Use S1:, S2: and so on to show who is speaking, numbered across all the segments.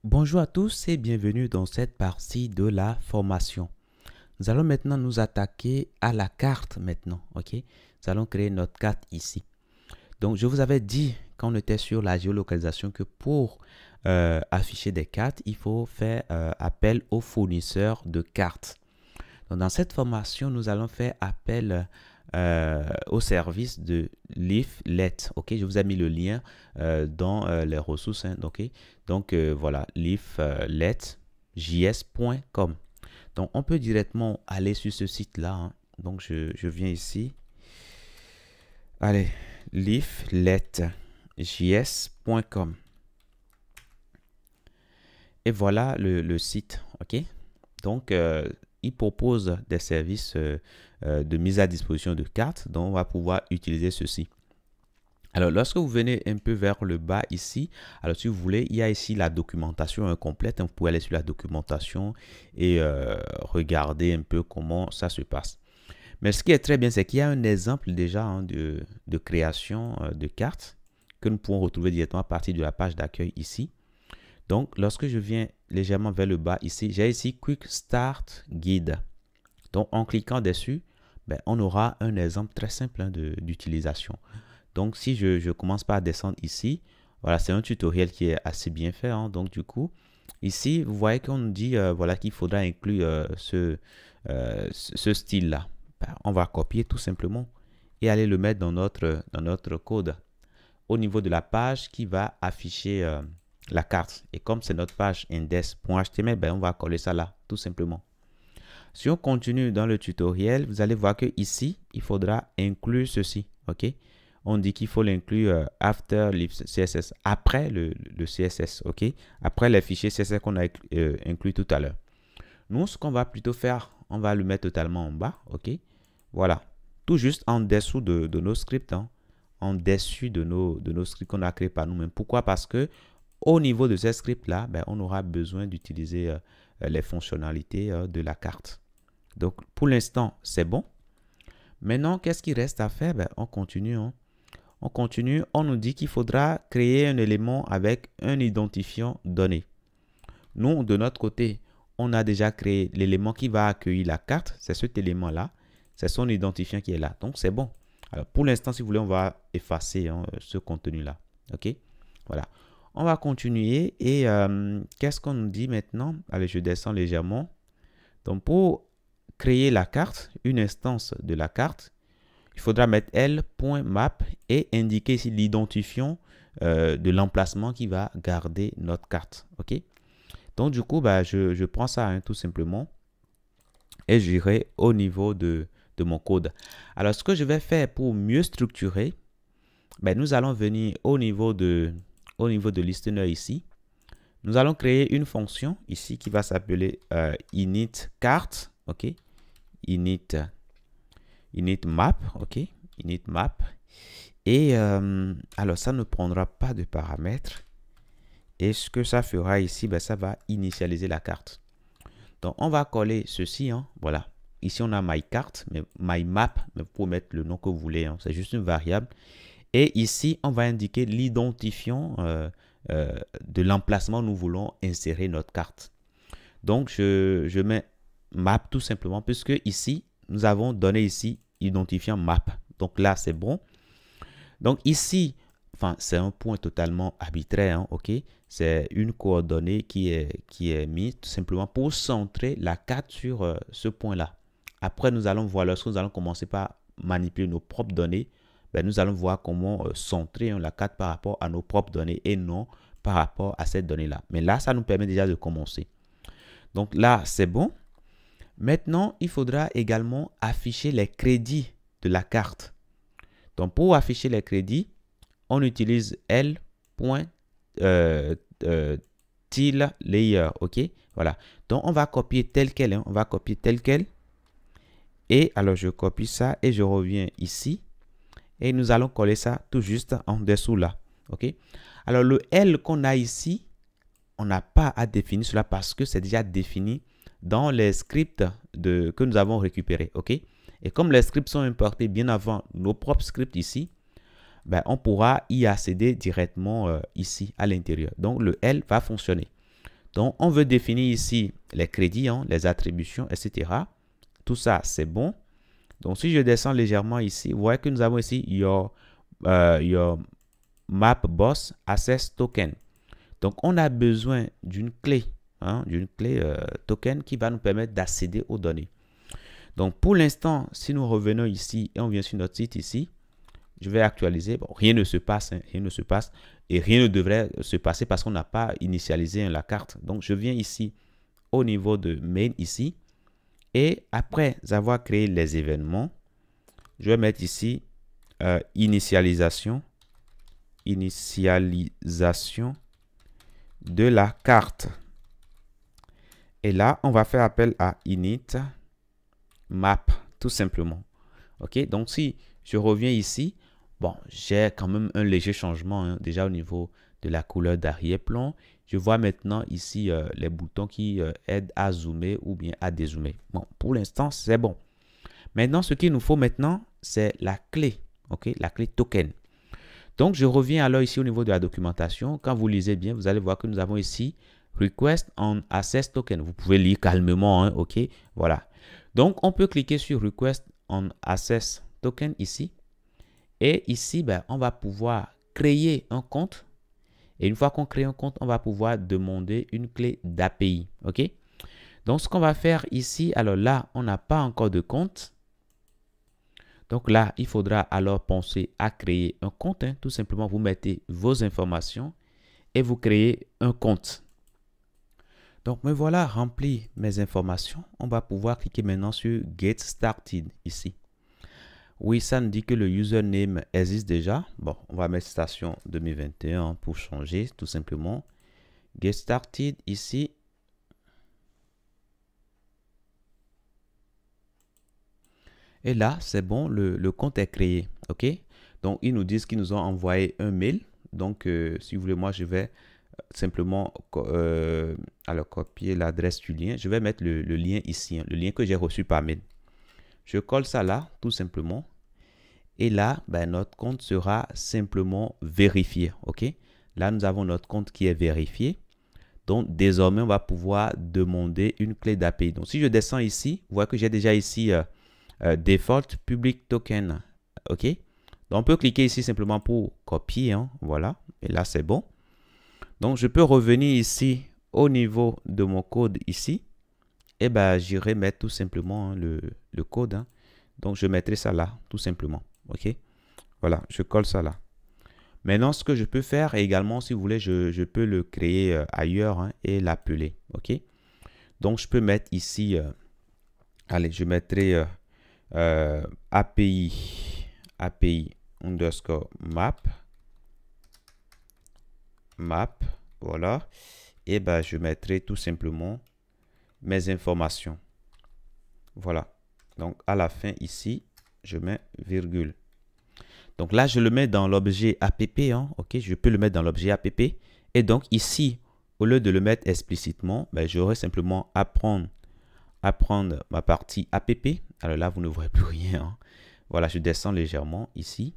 S1: Bonjour à tous et bienvenue dans cette partie de la formation. Nous allons maintenant nous attaquer à la carte maintenant, ok? Nous allons créer notre carte ici. Donc, je vous avais dit quand on était sur la géolocalisation que pour afficher des cartes, il faut faire appel aux fournisseurs de cartes. Donc, dans cette formation, nous allons faire appel au service de Leaflet. Ok, je vous ai mis le lien dans les ressources. Hein, ok, donc voilà, leafletjs.com. Donc, on peut directement aller sur ce site-là. Hein. Donc, je viens ici. Allez, leafletjs.com. Et voilà le site. Ok, donc il propose des services de mise à disposition de cartes, donc on va pouvoir utiliser ceci. Alors, lorsque vous venez un peu vers le bas ici, alors si vous voulez, il y a ici la documentation incomplète. Vous pouvez aller sur la documentation et regarder un peu comment ça se passe. Mais ce qui est très bien, c'est qu'il y a un exemple déjà hein, de création de cartes que nous pouvons retrouver directement à partir de la page d'accueil ici. Donc, lorsque je viens légèrement vers le bas ici, j'ai ici Quick Start Guide. Donc, en cliquant dessus, on aura un exemple très simple hein, d'utilisation. Donc, si je commence par descendre ici, voilà, c'est un tutoriel qui est assez bien fait. Hein. Donc, du coup, ici, vous voyez qu'on nous dit voilà, qu'il faudra inclure ce style-là. On va copier tout simplement et aller le mettre dans notre code au niveau de la page qui va afficher la carte. Et comme c'est notre page index.html, on va coller ça là, tout simplement. Si on continue dans le tutoriel, vous allez voir que ici, il faudra inclure ceci. OK? On dit qu'il faut l'inclure after CSS, après le CSS. OK? Après les fichiers CSS qu'on a inclus tout à l'heure. Nous, ce qu'on va plutôt faire, on va le mettre totalement en bas. OK? Voilà. Tout juste en dessous de nos scripts. Hein, en dessus de nos scripts qu'on a créés par nous-mêmes. Pourquoi? Parce que au niveau de ces scripts-là, on aura besoin d'utiliser les fonctionnalités de la carte. Donc, pour l'instant, c'est bon. Maintenant, qu'est-ce qu'il reste à faire? On continue. Hein. On continue. On nous dit qu'il faudra créer un élément avec un identifiant donné. Nous, de notre côté, on a déjà créé l'élément qui va accueillir la carte. C'est cet élément-là. C'est son identifiant qui est là. Donc, c'est bon. Alors, pour l'instant, si vous voulez, on va effacer hein, ce contenu-là. OK? Voilà. On va continuer. Et qu'est-ce qu'on nous dit maintenant? Allez, je descends légèrement. Donc, pour créer la carte, une instance de la carte, il faudra mettre l.map et indiquer ici l'identifiant de l'emplacement qui va garder notre carte. OK? Donc, du coup, je prends ça hein, tout simplement et j'irai au niveau de mon code. Alors, ce que je vais faire pour mieux structurer, nous allons venir au niveau de listener ici. Nous allons créer une fonction ici qui va s'appeler initCart, ok, initMap, ok, initMap. Et alors ça ne prendra pas de paramètres. Et ce que ça fera ici, ça va initialiser la carte. Donc on va coller ceci, hein, voilà. Ici on a myCart, mais myMap, mais vous pouvez mettre le nom que vous voulez, hein, c'est juste une variable. Et ici on va indiquer l'identifiant de l'emplacement où nous voulons insérer notre carte. Donc, je mets map tout simplement puisque ici, nous avons donné ici identifiant map. Donc là, c'est bon. Donc ici, enfin, c'est un point totalement arbitraire, hein, ok? C'est une coordonnée qui est mise tout simplement pour centrer la carte sur ce point-là. Après, nous allons voir, lorsque nous allons commencer par manipuler nos propres données, nous allons voir comment centrer la carte par rapport à nos propres données et non par rapport à cette donnée-là. Mais là, ça nous permet déjà de commencer. Donc là, c'est bon. Maintenant, il faudra également afficher les crédits de la carte. Donc, pour afficher les crédits, on utilise l.tilelayer. OK? Voilà. Donc, on va copier tel quel. Hein, on va copier tel quel. Et alors, je copie ça et je reviens ici. Et nous allons coller ça tout juste en dessous là. OK? Alors, le L qu'on a ici, on n'a pas à définir cela parce que c'est déjà défini dans les scripts que nous avons récupérés. OK? Et comme les scripts sont importés bien avant nos propres scripts ici, on pourra y accéder directement ici à l'intérieur. Donc, le L va fonctionner. Donc, on veut définir ici les crédits, hein, les attributions, etc. Tout ça, c'est bon. Donc, si je descends légèrement ici, vous voyez que nous avons ici your map boss access token. Donc, on a besoin d'une clé, hein, token qui va nous permettre d'accéder aux données. Donc, pour l'instant, si nous revenons ici et on vient sur notre site ici, je vais actualiser. Bon, rien ne se passe, hein, rien ne se passe et rien ne devrait se passer parce qu'on n'a pas initialisé, hein, la carte. Donc, je viens ici au niveau de main ici et après avoir créé les événements, je vais mettre ici initialisation de la carte. Et là, on va faire appel à init map, tout simplement. OK, donc si je reviens ici, bon, j'ai quand même un léger changement, hein, déjà au niveau de la couleur d'arrière-plan. Je vois maintenant ici les boutons qui aident à zoomer ou bien à dézoomer. Bon, pour l'instant, c'est bon. Maintenant, ce qu'il nous faut maintenant, c'est la clé. OK, la clé token. Donc, je reviens alors ici au niveau de la documentation. Quand vous lisez bien, vous allez voir que nous avons ici Request on Access Token. Vous pouvez lire calmement, hein, OK, voilà. Donc, on peut cliquer sur Request on Access Token ici. Et ici, ben, on va pouvoir créer un compte. Et une fois qu'on crée un compte, on va pouvoir demander une clé d'API, OK? Donc, ce qu'on va faire ici, alors là, on n'a pas encore de compte. Donc là, il faudra alors penser à créer un compte, hein. Tout simplement, vous mettez vos informations et vous créez un compte. Donc, me voilà rempli mes informations. On va pouvoir cliquer maintenant sur Get Started ici. Oui, ça nous dit que le username existe déjà. Bon, on va mettre station 2021 pour changer, tout simplement. Get Started ici. Et là, c'est bon, le compte est créé. OK? Donc, ils nous disent qu'ils nous ont envoyé un mail. Donc, si vous voulez, moi, je vais simplement alors copier l'adresse du lien. Je vais mettre le lien ici, hein, le lien que j'ai reçu par mail. Je colle ça là, tout simplement. Et là, ben, notre compte sera simplement vérifié. OK? Là, nous avons notre compte qui est vérifié. Donc, désormais, on va pouvoir demander une clé d'API. Donc, si je descends ici, vous voyez que j'ai déjà ici Default Public Token. OK? Donc, on peut cliquer ici simplement pour copier, hein, voilà. Et là, c'est bon. Donc, je peux revenir ici au niveau de mon code ici. Et ben, j'irai mettre tout simplement, hein, le code. Hein. Donc, je mettrai ça là, tout simplement. OK? Voilà, je colle ça là. Maintenant, ce que je peux faire également, si vous voulez, je peux le créer ailleurs, hein, et l'appeler. OK? Donc, je peux mettre ici, allez, je mettrai API underscore map, voilà. Et ben, je mettrai tout simplement mes informations. Voilà. Donc, à la fin ici, je mets virgule. Donc là, je le mets dans l'objet app. Hein, OK, je peux le mettre dans l'objet app. Et donc ici, au lieu de le mettre explicitement, ben, j'aurai simplement à prendre ma partie app. Alors là, vous ne voyez plus rien. Hein. Voilà, je descends légèrement ici.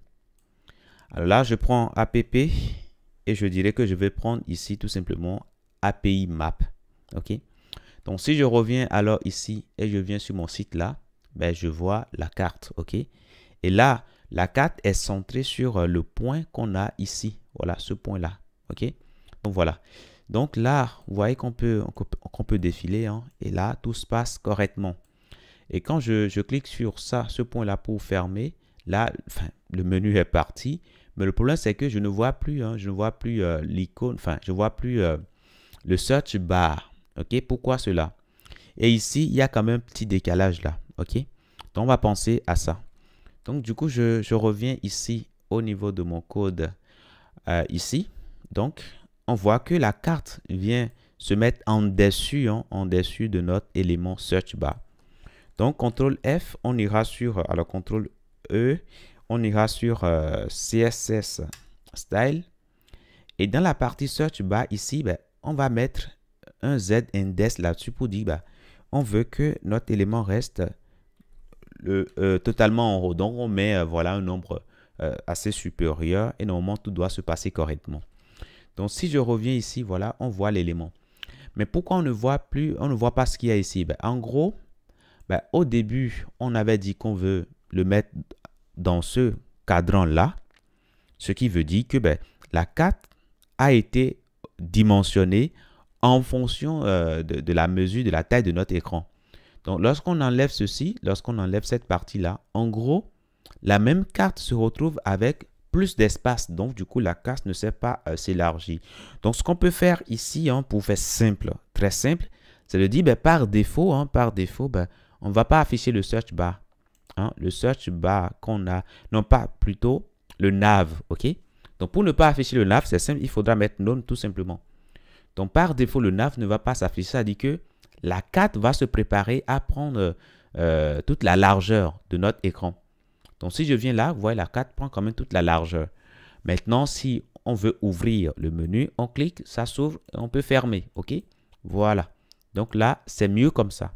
S1: Alors là, je prends app et je dirais que je vais prendre ici tout simplement API map. OK. Donc, si je reviens alors ici et je viens sur mon site là, ben, je vois la carte. OK. Et là, la carte est centrée sur le point qu'on a ici. Voilà, ce point-là. OK. Donc, voilà. Donc, là, vous voyez qu'on peut défiler. Hein, et là, tout se passe correctement. Et quand je clique sur ça, ce point-là pour fermer, là, enfin, le menu est parti. Mais le problème, c'est que je ne vois plus, hein, je ne vois plus l'icône, enfin, je ne vois plus le search bar. OK, pourquoi cela? Et ici, il y a quand même un petit décalage là. OK, donc on va penser à ça. Donc, du coup, je reviens ici au niveau de mon code ici. Donc, on voit que la carte vient se mettre en dessus, hein, en dessus de notre élément search bar. Donc, CTRL F, on ira sur, alors CTRL E, on ira sur CSS Style. Et dans la partie search bar ici, ben, on va mettre un Z index là-dessus pour dire, ben, on veut que notre élément reste totalement en haut. Donc, on met voilà un nombre assez supérieur et normalement, tout doit se passer correctement. Donc, si je reviens ici, voilà, on voit l'élément. Mais pourquoi on ne voit pas ce qu'il y a ici? Ben, en gros, ben, au début, on avait dit qu'on veut le mettre dans ce cadran-là, ce qui veut dire que ben, la carte a été dimensionnée en fonction de la mesure de la taille de notre écran. Donc, lorsqu'on enlève ceci, lorsqu'on enlève cette partie-là, en gros, la même carte se retrouve avec plus d'espace. Donc, du coup, la carte ne sait pas s'élargir. Donc, ce qu'on peut faire ici, pour faire simple, très simple, c'est de dire, ben, par défaut, ben, on ne va pas afficher le search bar. Le search bar qu'on a, non pas plutôt le nav, ok? Donc, pour ne pas afficher le nav, c'est simple, il faudra mettre none tout simplement. Donc, par défaut, le nav ne va pas s'afficher. Ça dit que la carte va se préparer à prendre toute la largeur de notre écran. Donc, si je viens là, vous voyez, la carte prend quand même toute la largeur. Maintenant, si on veut ouvrir le menu, on clique, ça s'ouvre, on peut fermer, ok? Voilà. Donc là, c'est mieux comme ça.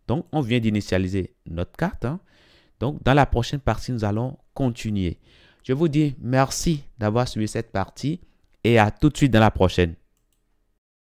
S1: Donc, on vient d'initialiser notre carte. Donc, dans la prochaine partie, nous allons continuer. Je vous dis merci d'avoir suivi cette partie et à tout de suite dans la prochaine.